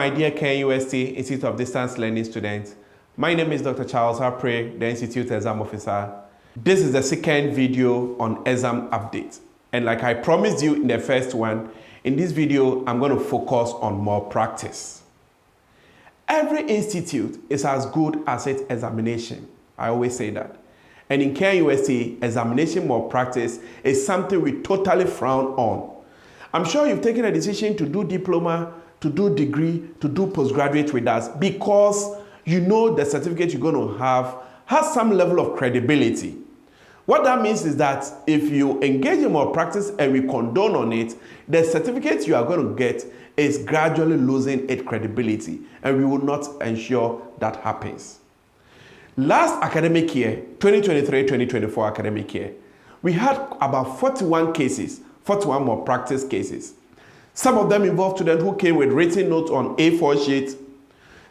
my dear KNUST Institute of Distance Learning students. My name is Dr. Charles Apre, the Institute Exam Officer. This is the second video on exam update. And like I promised you in the first one, in this video, I'm going to focus on malpractice. Every institute is as good as its examination. I always say that. And in KNUST, examination malpractice is something we totally frown on. I'm sure you've taken a decision to do diploma, to do degree, to do postgraduate with us because you know the certificate you're going to have has some level of credibility. What that means is that if you engage in malpractice and we condone on it, the certificate you are going to get is gradually losing its credibility, and we will not ensure that happens. Last academic year, 2023-2024 academic year, we had about 41 cases, 41 malpractice cases. Some of them involved students who came with written notes on A4 sheets,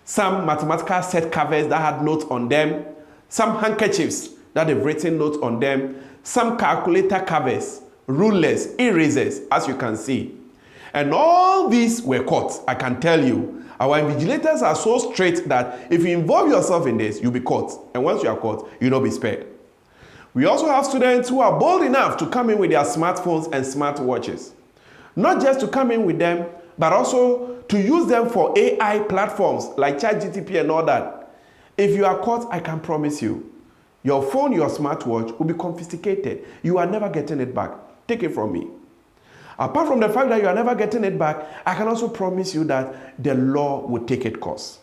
some mathematical set covers that had notes on them, some handkerchiefs that have written notes on them, some calculator covers, rulers, erasers, as you can see. And all these were caught, I can tell you. Our invigilators are so straight that if you involve yourself in this, you'll be caught. And once you are caught, you'll not be spared. We also have students who are bold enough to come in with their smartphones and smartwatches. Not just to come in with them, but also to use them for AI platforms like ChatGPT and all that. If you are caught, I can promise you, your phone, your smartwatch will be confiscated. You are never getting it back. Take it from me. Apart from the fact that you are never getting it back, I can also promise you that the law will take its course.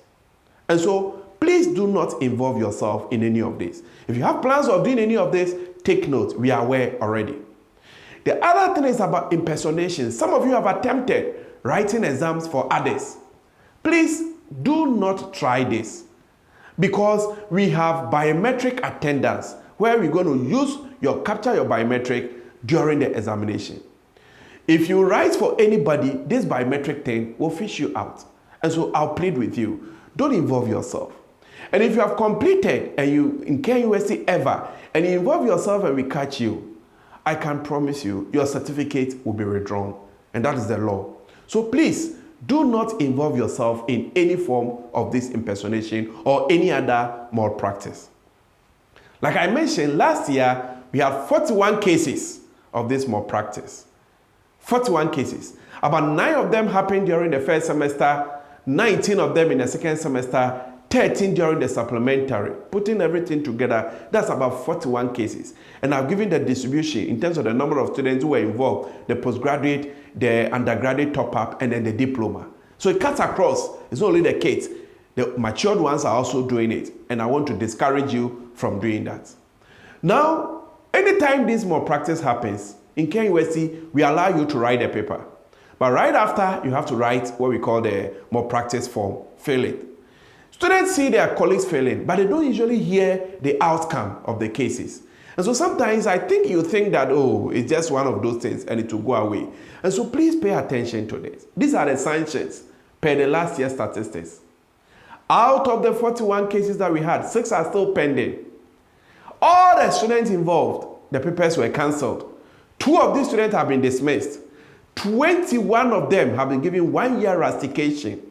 And so, please do not involve yourself in any of this. If you have plans of doing any of this, take note. We are aware already. The other thing is about impersonation. Some of you have attempted writing exams for others. Please do not try this because we have biometric attendance where we're going to capture your biometric during the examination. If you write for anybody, this biometric thing will fish you out. And so I'll plead with you, don't involve yourself. And if you have completed and you in KNUST ever, and you involve yourself and we catch you, I can promise you, your certificate will be withdrawn. And that is the law. So please, do not involve yourself in any form of this impersonation or any other malpractice. Like I mentioned, last year, we had 41 cases of this malpractice. 41 cases. About 9 of them happened during the first semester, 19 of them in the second semester, 13 during the supplementary. Putting everything together, that's about 41 cases. And I've given the distribution in terms of the number of students who were involved, the postgraduate, the undergraduate top-up, and then the diploma. So it cuts across. It's not only the kids. The matured ones are also doing it. And I want to discourage you from doing that. Now, anytime this malpractice happens, in KNUST, we allow you to write a paper. But right after, you have to write what we call the malpractice form, fill it. Students see their colleagues failing, but they don't usually hear the outcome of the cases. And so sometimes I think you think that, oh, it's just one of those things and it will go away. And so please pay attention to this. These are the sanctions per the last year's statistics. Out of the 41 cases that we had, 6 are still pending. All the students involved, the papers were cancelled. 2 of these students have been dismissed. 21 of them have been given 1 year rustication.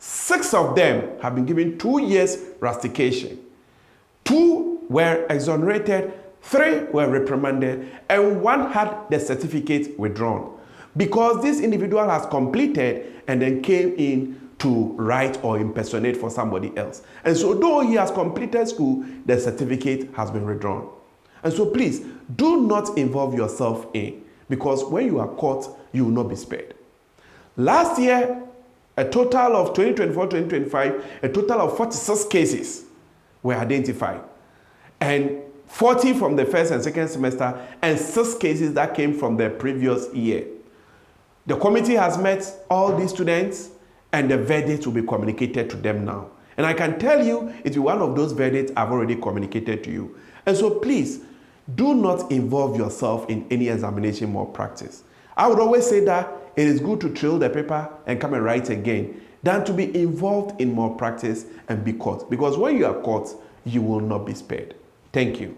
6 of them have been given 2 years rustication. 2 were exonerated, 3 were reprimanded, and 1 had the certificate withdrawn because this individual has completed and then came in to write or impersonate for somebody else. And so though he has completed school, the certificate has been withdrawn. And so please, do not involve yourself in, because when you are caught, you will not be spared. Last year, a total of 2024-2025, a total of 46 cases were identified. And 40 from the first and second semester, and 6 cases that came from the previous year. The committee has met all these students, and the verdict will be communicated to them now. And I can tell you, it will be one of those verdicts I've already communicated to you. And so please, do not involve yourself in any examination malpractice. I would always say that it is good to trail the paper and come and write again than to be involved in malpractice and be caught. Because when you are caught, you will not be spared. Thank you.